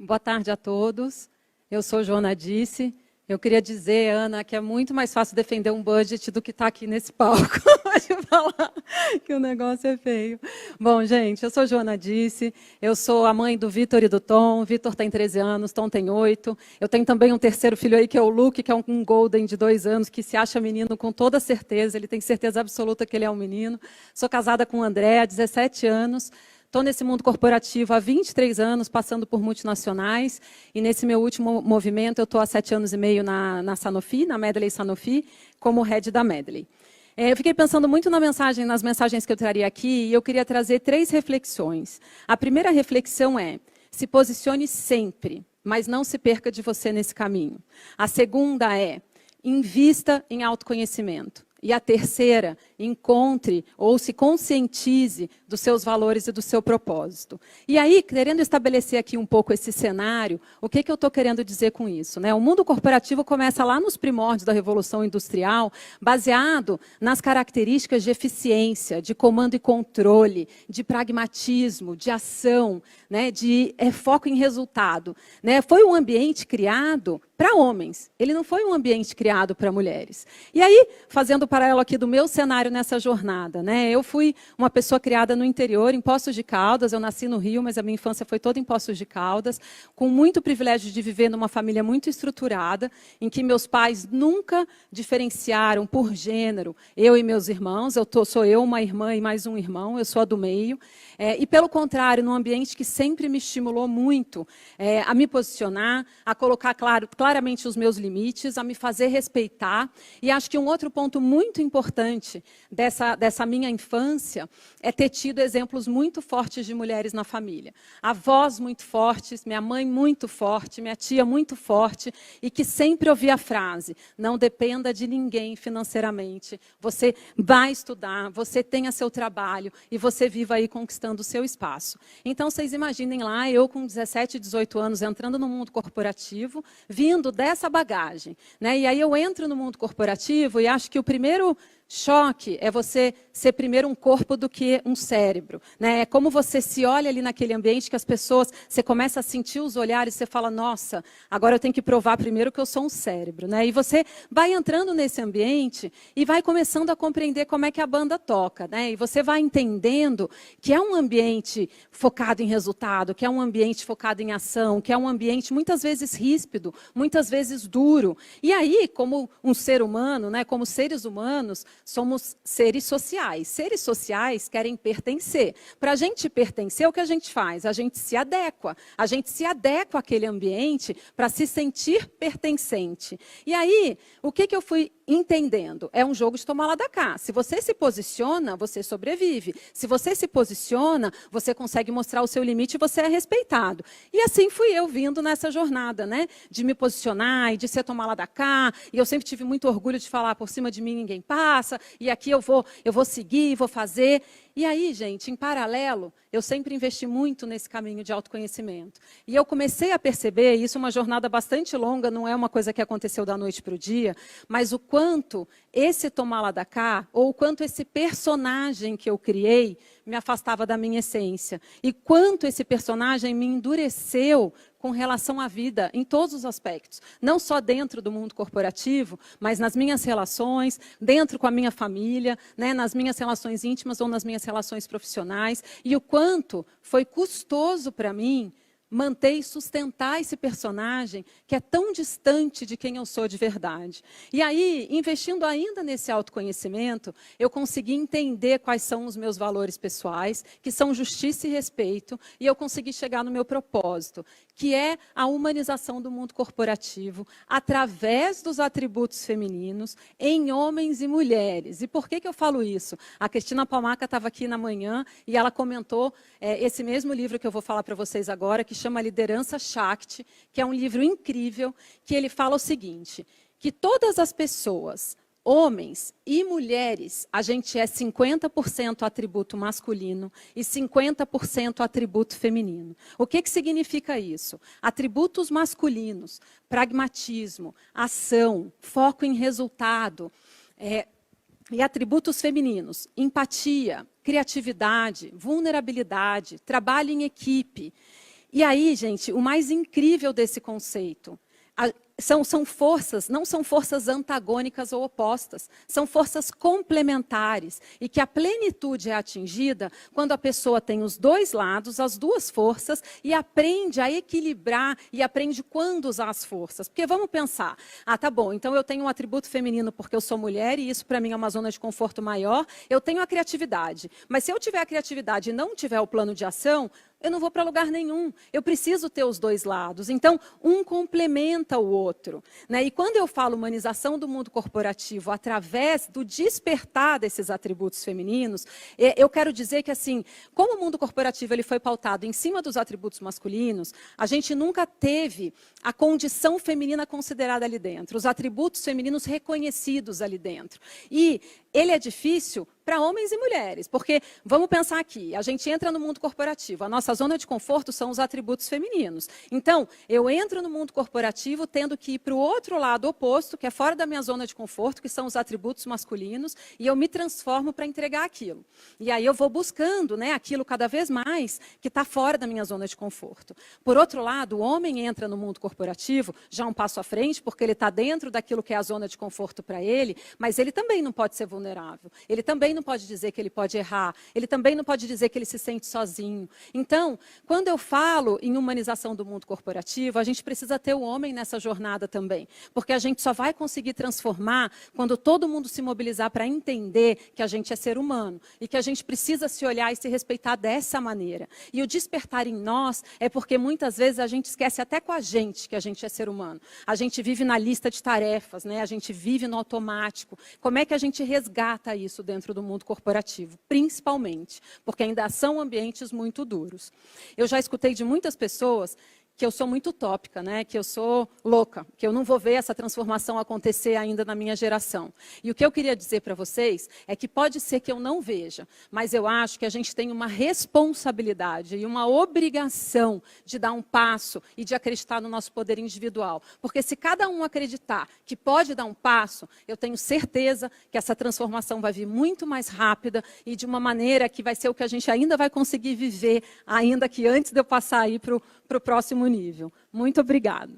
Boa tarde a todos. Eu sou Joana Disse. Eu queria dizer, Ana, que é muito mais fácil defender um budget do que estar aqui nesse palco. Pode falar que o negócio é feio. Bom, gente, eu sou Joana Disse. Eu sou a mãe do Vitor e do Tom. O Vitor tem 13 anos, Tom tem 8. Eu tenho também um terceiro filho aí, que é o Luke, que é um golden de 2 anos, que se acha menino com toda certeza. Ele tem certeza absoluta que ele é um menino. Sou casada com o André, há 17 anos. Estou nesse mundo corporativo há 23 anos, passando por multinacionais, e nesse meu último movimento eu estou há 7 anos e meio na Sanofi, na Medley Sanofi, como head da Medley. Eu fiquei pensando muito nas mensagens que eu traria aqui, e eu queria trazer 3 reflexões. A primeira reflexão é: se posicione sempre, mas não se perca de você nesse caminho. A segunda é: invista em autoconhecimento. E a terceira, encontre ou se conscientize dos seus valores e do seu propósito. E aí, querendo estabelecer aqui um pouco esse cenário, o que eu estou querendo dizer com isso? Né? O mundo corporativo começa lá nos primórdios da Revolução Industrial, baseado nas características de eficiência, de comando e controle, de pragmatismo, de ação, né? De foco em resultado. Né? Foi um ambiente criado para homens. Ele não foi um ambiente criado para mulheres. E aí, fazendo o paralelo aqui do meu cenário nessa jornada, né? Eu fui uma pessoa criada no interior, em Poços de Caldas. Eu nasci no Rio, mas a minha infância foi toda em Poços de Caldas, com muito privilégio de viver numa família muito estruturada, em que meus pais nunca diferenciaram por gênero eu e meus irmãos. Sou eu, uma irmã e mais um irmão, eu sou a do meio. E, pelo contrário, num ambiente que sempre me estimulou muito a me posicionar, a colocar claramente os meus limites, a me fazer respeitar. E acho que um outro ponto muito importante dessa minha infância é ter tido exemplos muito fortes de mulheres na família. Avós muito fortes, minha mãe muito forte, minha tia muito forte, e que sempre ouvia a frase: não dependa de ninguém financeiramente. Você vai estudar, você tenha seu trabalho e você viva aí conquistando o seu espaço. Então, vocês imaginem lá, eu com 17, 18 anos, entrando no mundo corporativo, vindo dessa bagagem. Né? E aí eu entro no mundo corporativo e acho que o primeiro choque é você ser primeiro um corpo do que um cérebro. Né? É como você se olha ali naquele ambiente que as pessoas, você começa a sentir os olhares e você fala: nossa, agora eu tenho que provar primeiro que eu sou um cérebro. Né? E você vai entrando nesse ambiente e vai começando a compreender como é que a banda toca. Né? E você vai entendendo que é um ambiente focado em resultado, que é um ambiente focado em ação, que é um ambiente muitas vezes ríspido, muitas vezes duro. E aí, como um ser humano, né, como seres humanos, somos seres sociais. Seres sociais querem pertencer. Para a gente pertencer, o que a gente faz? A gente se adequa. A gente se adequa àquele ambiente para se sentir pertencente. E aí, o que eu fui entendendo? É um jogo de tomar lá da cá. Se você se posiciona, você sobrevive. Se você se posiciona, você consegue mostrar o seu limite e você é respeitado. E assim fui eu vindo nessa jornada, né? De me posicionar e de ser tomar lá da cá. E eu sempre tive muito orgulho de falar: por cima de mim ninguém passa, e aqui eu vou seguir, vou fazer. E aí, gente, em paralelo, eu sempre investi muito nesse caminho de autoconhecimento. E eu comecei a perceber, isso é uma jornada bastante longa, não é uma coisa que aconteceu da noite para o dia, mas o quanto esse tomar lá da cá, ou o quanto esse personagem que eu criei, me afastava da minha essência. E quanto esse personagem me endureceu com relação à vida, em todos os aspectos. Não só dentro do mundo corporativo, mas nas minhas relações, dentro com a minha família, né, nas minhas relações íntimas ou nas minhas relações profissionais. E o quanto foi custoso para mim manter e sustentar esse personagem que é tão distante de quem eu sou de verdade. E aí, investindo ainda nesse autoconhecimento, eu consegui entender quais são os meus valores pessoais, que são justiça e respeito, e eu consegui chegar no meu propósito, que é a humanização do mundo corporativo através dos atributos femininos em homens e mulheres. E por que eu falo isso? A Cristina Palmaca estava aqui na manhã e ela comentou esse mesmo livro que eu vou falar para vocês agora, que chama Liderança Shakti, que é um livro incrível, que ele fala o seguinte: que todas as pessoas, homens e mulheres, a gente é 50% atributo masculino e 50% atributo feminino. O que significa isso? Atributos masculinos: pragmatismo, ação, foco em resultado. E atributos femininos: empatia, criatividade, vulnerabilidade, trabalho em equipe. E aí, gente, o mais incrível desse conceito, são forças, não são forças antagônicas ou opostas, são forças complementares e que a plenitude é atingida quando a pessoa tem os dois lados, as duas forças e aprende a equilibrar e aprende quando usar as forças. Porque vamos pensar, tá bom, então eu tenho um atributo feminino porque eu sou mulher e isso para mim é uma zona de conforto maior, eu tenho a criatividade, mas se eu tiver a criatividade e não tiver o plano de ação, eu não vou para lugar nenhum. Eu preciso ter os dois lados. Então, um complementa o outro, né? E quando eu falo humanização do mundo corporativo através do despertar desses atributos femininos, eu quero dizer que, assim, como o mundo corporativo ele foi pautado em cima dos atributos masculinos, a gente nunca teve a condição feminina considerada ali dentro, os atributos femininos reconhecidos ali dentro. E ele é difícil para homens e mulheres, porque, vamos pensar aqui, a gente entra no mundo corporativo, a nossa zona de conforto são os atributos femininos. Então, eu entro no mundo corporativo tendo que ir para o outro lado oposto, que é fora da minha zona de conforto, que são os atributos masculinos, e eu me transformo para entregar aquilo. E aí eu vou buscando, né, aquilo cada vez mais que está fora da minha zona de conforto. Por outro lado, o homem entra no mundo corporativo já um passo à frente, porque ele está dentro daquilo que é a zona de conforto para ele, mas ele também não pode ser vulnerável. Ele também não pode dizer que ele pode errar. Ele também não pode dizer que ele se sente sozinho. Então, quando eu falo em humanização do mundo corporativo, a gente precisa ter o homem nessa jornada também. Porque a gente só vai conseguir transformar quando todo mundo se mobilizar para entender que a gente é ser humano e que a gente precisa se olhar e se respeitar dessa maneira. E o despertar em nós é porque muitas vezes a gente esquece até com a gente que a gente é ser humano. A gente vive na lista de tarefas, né? A gente vive no automático. Como é que a gente resgata isso dentro do mundo corporativo? Principalmente, porque ainda são ambientes muito duros. Eu já escutei de muitas pessoas que eu sou muito utópica, né? Que eu sou louca, que eu não vou ver essa transformação acontecer ainda na minha geração. E o que eu queria dizer para vocês é que pode ser que eu não veja, mas eu acho que a gente tem uma responsabilidade e uma obrigação de dar um passo e de acreditar no nosso poder individual. Porque se cada um acreditar que pode dar um passo, eu tenho certeza que essa transformação vai vir muito mais rápida e de uma maneira que vai ser o que a gente ainda vai conseguir viver, ainda que antes de eu passar aí para o próximo nível. Muito obrigada.